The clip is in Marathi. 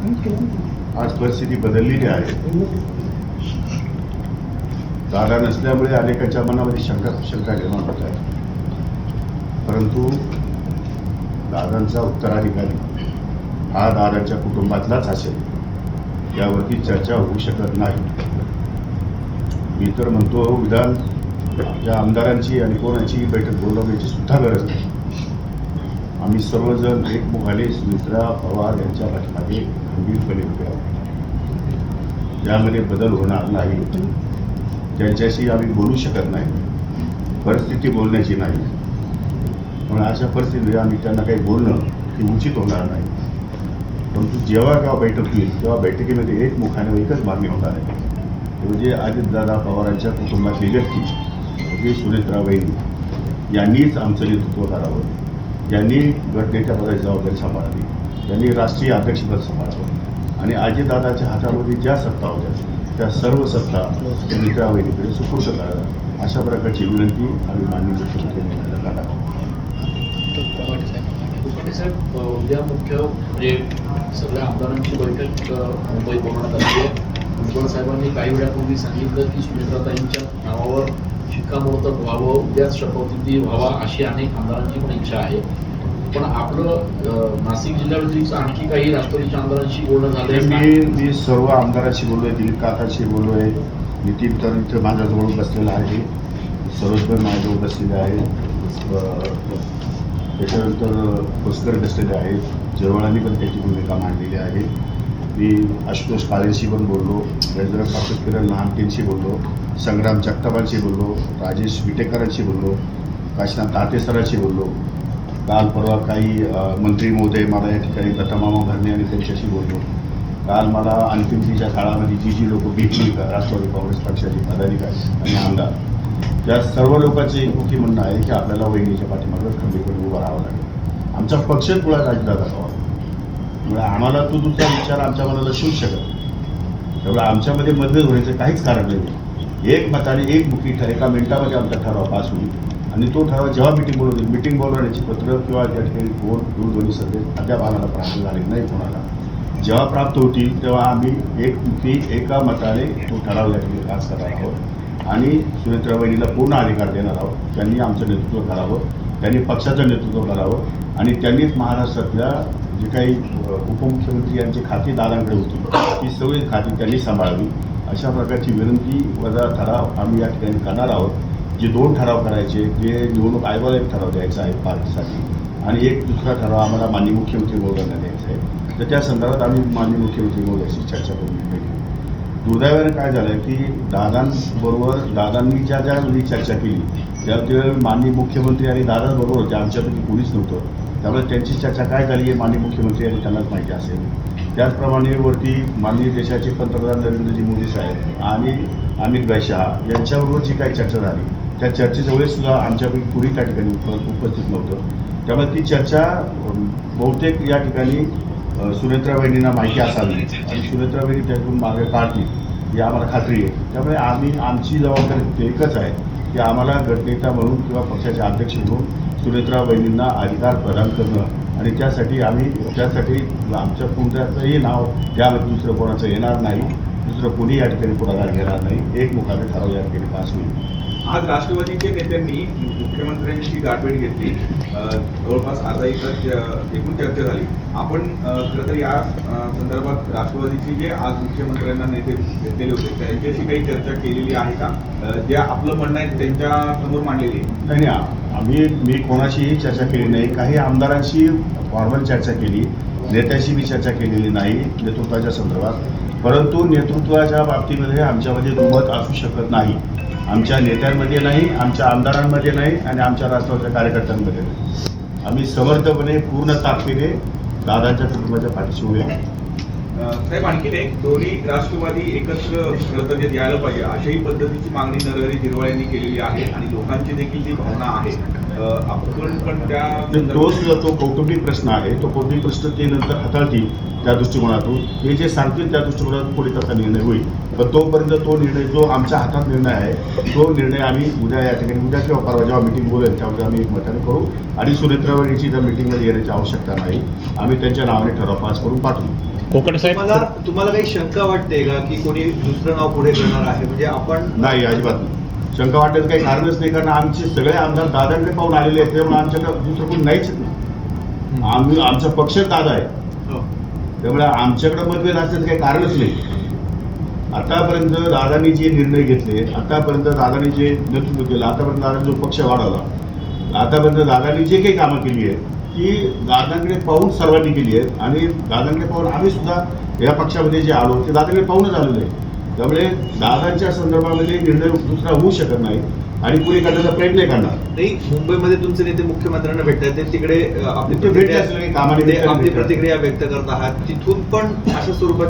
आज परिस्थिती बदललेली आहे. जागा नसल्यामुळे अनेकांच्या मनामध्ये शंका निर्माण होत आहे. परंतु दादांचा उत्तराधिकारी हा दादांच्या कुटुंबातलाच असेल यावरती चर्चा होऊ शकत नाही. मी तर म्हणतो विधान या आमदारांची आणि कोणाची बैठक बोलवण्याची सुद्धा गरज नाही. आम्ही सर्वजण एकमुखाने सुमित्रा पवार यांच्या पाठीमागे खंबीरपणे उभे आहोत. यामध्ये बदल होणार नाही. त्यांच्याशी आम्ही बोलू शकत नाही. परिस्थिती बोलण्याची नाही. म्हणून अशा परिस्थितीमध्ये आम्ही त्यांना काही बोलणं हे उचित होणार नाही. परंतु जेव्हा केव्हा बैठक होईल तेव्हा बैठकीमध्ये एकमुखाने एकच मागणी होणार आहे. म्हणजे अजितदादा पवारांच्या कुटुंबातली व्यक्ती म्हणजे सुनेत्रा वहिनी यांनीच आमचं नेतृत्व करावं. यांनी गटनेत्यापदाची जबाबदारी सांभाळावी. यांनी राष्ट्रीय अध्यक्षपद सांभाळावं आणि अजितदादाच्या हातामध्ये ज्या सत्ता होत्या त्या सर्व सत्ता सुनेत्रा वहिनीकडे सुपूर्द कराव्या. अशा प्रकारची विनंती आम्ही माननीय मुख्यमंत्र्यांना करणार आहोत. साहेब, उद्या मुख्य म्हणजे सगळ्या आमदारांची बैठक मुंबईत बोलवण्यात आली आहे. भुजबळ साहेबांनी काही वेळापूर्वी सांगितलं की सुनेत्राताईंच्या नावावर शिक्कामोर्तब व्हावं, उद्याच शपथविधी व्हावा अशी अनेक आमदारांची पण इच्छा आहे. पण आपलं नाशिक जिल्ह्याव्यतिरिक्त आणखी काही राष्ट्रवादीच्या आमदारांशी बोलणं झालंय? मी सर्व आमदारांशी बोललोय. दिलीप काकांशी बोललोय. नितीन तर इथं माझ्याजवळ बसलेला आहे. सरोजभर माझ्याजवळ बसलेले आहे. त्याच्यानंतर पुष्कर बसलेले आहेत. जवळांनी पण त्याची भूमिका मांडलेली आहे. मी आशुतोष काळेंशी पण बोललो. रवींद्र किरण लहानकेंशी बोललो. संग्राम जगतापांशी बोललो. राजेश विटेकरांशी बोललो. काशीनाथ तातेसरांशी बोललो. काल परवा काही मंत्री महोदय मला या ठिकाणी दत्तामामा भरणे आणि त्यांच्याशी बोललो. काल मला अंतिमतेच्या काळामध्ये जी लोक भेटली राष्ट्रवादी काँग्रेस पक्षाचे पदाधिकारी आणि आमदार त्या सर्व लोकांचे एकमुखी म्हणणं आहे की आपल्याला वहिनीच्या पाठीमागे खंबीरपणे उभं राहावं लागेल. आमचा पक्षच मुळात अजितदादा पवार. त्यामुळे आम्हाला तो तुमचा विचार आमच्या मनाला शिवू शकत. त्यामुळे आमच्यामध्ये मतभेद होण्याचं काहीच कारण नाही. एक मताने एकमुखी एका मिनिटामध्ये आमचा ठराव पास होईल आणि तो ठराव जेव्हा मिटिंग बोलवण्याची पत्र किंवा त्या ठिकाणी फोन दूरध्वनी संदेश अद्याप आम्हाला प्राप्त झाले नाही कोणाला. जेव्हा प्राप्त होतील तेव्हा आम्ही एकमुखी एका मताने तो ठराव या ठिकाणी पास करणार आहोत आणि सुनेत्रा वहिनीला पूर्ण अधिकार देणार आहोत. त्यांनी आमचं नेतृत्व करावं. त्यांनी पक्षाचं नेतृत्व करावं आणि त्यांनीच महाराष्ट्रातल्या जे काही उपमुख्यमंत्री यांची खाती दादांकडे होती ती सगळी खाती त्यांनी सांभाळावी. अशा प्रकारची विनंती वजा ठराव आम्ही या ठिकाणी करणार आहोत. जे 2 ठराव करायचे जे निवडणूक आयोगाला एक ठराव द्यायचा आहे पार्टीसाठी आणि एक दुसरा ठराव आम्हाला माननीय मुख्यमंत्री महोदयांना द्यायचा आहे. तर त्या संदर्भात आम्ही माननीय मुख्यमंत्री महोदयांशी चर्चा करून घेतली. दुर्दैवाने काय झालं की दादांनी ज्या वेळी चर्चा केली त्यावेळी माननीय मुख्यमंत्री आणि दादांबरोबर होते. आमच्यापैकी कोणीच नव्हतं. त्यामुळे त्यांची चर्चा काय झाली आहे माननीय मुख्यमंत्री यांनी त्यांनाच माहिती असेल. त्याचप्रमाणे वरती माननीय देशाचे पंतप्रधान नरेंद्रजी मोदी साहेब आणि अमित भाई शहा यांच्याबरोबर जी काही चर्चा झाली त्या चर्चेच्या वेळेस सुद्धा आमच्यापैकी कुणी त्या ठिकाणी उपस्थित नव्हतं. त्यामुळे ती चर्चा बहुतेक या ठिकाणी सुनेत्रा वहिनींना माहिती असावी आणि सुनेत्रा वहिनी त्यातून मागे काढतील ही आम्हाला खात्री आहे. त्यामुळे आमची जबाबदारी एकच आहे की आम्हाला गटनेता म्हणून किंवा पक्षाचे अध्यक्ष म्हणून सुनेत्रा वहिनींना अधिकार प्रदान करणं आणि त्यासाठी आमच्या कोणत्याचंही नाव त्यामध्ये दुसरं कोणाचं येणार नाही. दुसरं कोणी या ठिकाणी पुढाकार घेणार नाही. एकमुखाने ठराव या ठिकाणी पास होईल. आज राष्ट्रवादीच्या नेत्यांनी मुख्यमंत्र्यांची गाठभेट घेतली. जवळपास आता एकूण चर्चा झाली. आपण खरं तर या संदर्भात राष्ट्रवादीचे जे आज मुख्यमंत्र्यांना नेते भेटलेले होते त्यांच्याशी काही चर्चा केलेली आहे का? जे आपलं म्हणणं आहे त्यांच्या समोर मांडलेली आहे? नाही, मी कोणाशीही चर्चा केली नाही. काही आमदारांशी फॉर्मल चर्चा केली. नेत्याशी मी चर्चा केलेली नाही नेतृत्वाच्या संदर्भात. परंतु नेतृत्वाच्या बाबतीमध्ये आमच्यामध्ये दुमत असू शकत नाही. आमच्या नेत्यांमध्ये नाही, आमच्या आमदारांमध्ये नाही आणि आमच्या राष्ट्रवादीच्या कार्यकर्त्यांमध्ये नाही. आम्ही समर्थपणे पूर्ण ताकदीने दादांच्या कुटुंबाच्या पाठीशी उभे आहोत. साहेब, आणखीन एक दोन्ही राष्ट्रवादी एकत्र खरं यायला पाहिजे अशाही पद्धतीची मागणी नरहरी झिरवाळ यांनी केलेली आहे आणि लोकांची देखील जी भावना आहे आपण पण तो कौटुंबिक प्रश्न आहे. तो कौटुंबिक प्रश्न ते नंतर हाताळतील त्या दृष्टिकोनातून. हे जे सांगतील त्या दृष्टिकोनातून पुढे त्याचा निर्णय होईल. पण तोपर्यंत तो निर्णय जो आमच्या हातात निर्णय आहे तो निर्णय आम्ही उद्या या ठिकाणी उद्या किंवा परवा जेव्हा मिटिंग बोलेल त्यामध्ये आम्ही एकमताने करू आणि सुनेत्रा वहिनीची जर मिटिंगमध्ये येण्याची आवश्यकता नाही. आम्ही त्यांच्या नावाने ठराव पास करून पाठवू. कोकण साहेब तुम्हाला काही शंका वाटते का की कोणी दुसरं नाव पुढे करणार आहे? म्हणजे आपण नाही, अजिबात नाही. शंका वाटायचं काही कारणच नाही, कारण आमचे सगळे आमदार दादांकडे पाहून आलेले आहेत, त्यामुळे आमच्याकडे दुसरं कोणी नाहीच नाही. आमचा पक्ष दादा आहे, हो. त्यामुळे आमच्याकडे मतभेद असण्याचं काही कारणच नाही. आतापर्यंत दादांनी जे निर्णय घेतले, आतापर्यंत दादांनी जे नेतृत्व केलं, आतापर्यंत दादांनी जो पक्ष वाढवला, आतापर्यंत दादांनी जे काही कामं केली आहेत ती दादांकडे पाहून सर्वांनी केली आहेत. आणि दादांकडे पाहून आम्ही सुद्धा या पक्षामध्ये जे आलो ते दादांकडे पाहूनच आलेलो आहे. त्यामुळे दादांच्या संदर्भामध्ये निर्णय दुसरा होऊ शकत नाही आणि पुढे करण्याचा प्रयत्न करणार. नाही, मुंबईमध्ये तुमचे नेते मुख्यमंत्र्यांना भेटतात, ते तिकडे आपली ते भेटले असले काही कामानिमित्त आपली भेटतात. प्रतिक्रिया व्यक्त करत आहात, तिथून पण अशा स्वरूपात